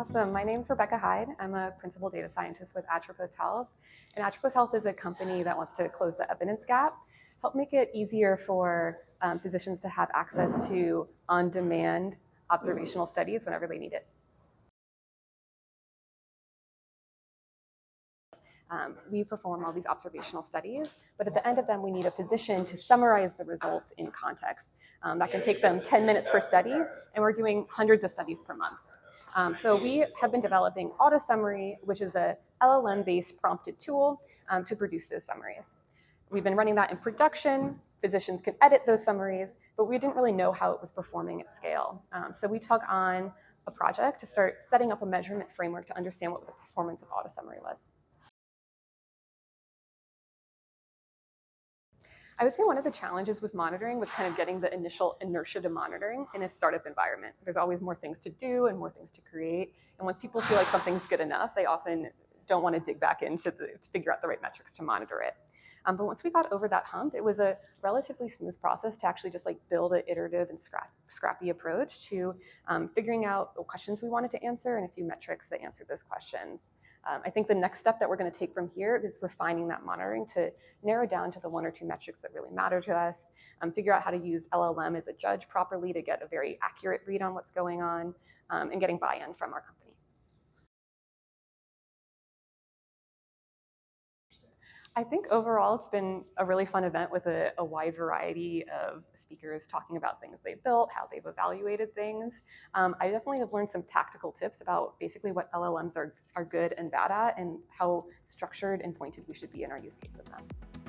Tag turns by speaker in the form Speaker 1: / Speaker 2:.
Speaker 1: Awesome. My name's Rebecca Hyde. I'm a principal data scientist with Atropos Health. And Atropos Health is a company that wants to close the evidence gap, help make it easier for physicians to have access to on-demand observational studies whenever they need it. We perform all these observational studies, but at the end of them, we need a physician to summarize the results in context. That can take them 10 minutes per study, and we're doing hundreds of studies per month. So we have been developing Auto Summary, which is a LLM-based prompted tool to produce those summaries. We've been running that in production. Physicians can edit those summaries, but we didn't really know how it was performing at scale. So we took on a project to start setting up a measurement framework to understand what the performance of Auto Summary was. I would say one of the challenges with monitoring was kind of getting the initial inertia to monitoring in a startup environment. There's always more things to do and more things to create. And once people feel like something's good enough, they often don't want to dig back into to figure out the right metrics to monitor it. But once we got over that hump, it was a relatively smooth process to actually just like build an iterative and scrappy approach to figuring out the questions we wanted to answer and a few metrics that answered those questions. I think the next step that we're going to take from here is refining that monitoring to narrow down to the one or two metrics that really matter to us, figure out how to use LLM as a judge properly to get a very accurate read on what's going on, and getting buy-in from our company. I think overall it's been a really fun event with a wide variety of speakers talking about things they built, how they've evaluated things. I definitely have learned some tactical tips about basically what LLMs are good and bad at and how structured and pointed we should be in our use case of them.